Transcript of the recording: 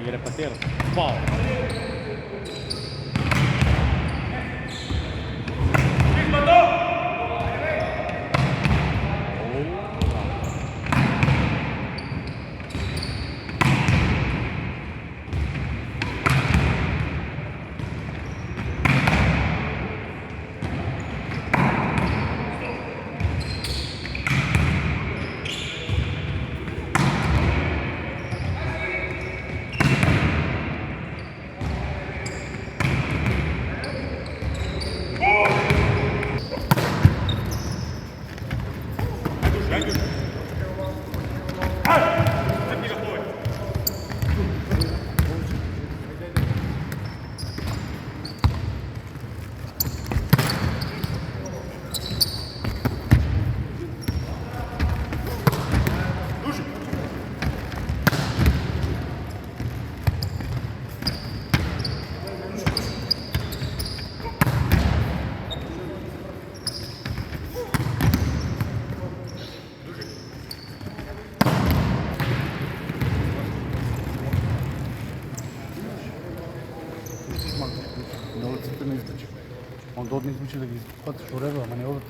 quiere patear. Foul. Много цифри не излучи. Он долу не излучи да ги изпътиш уреда, ама не одат.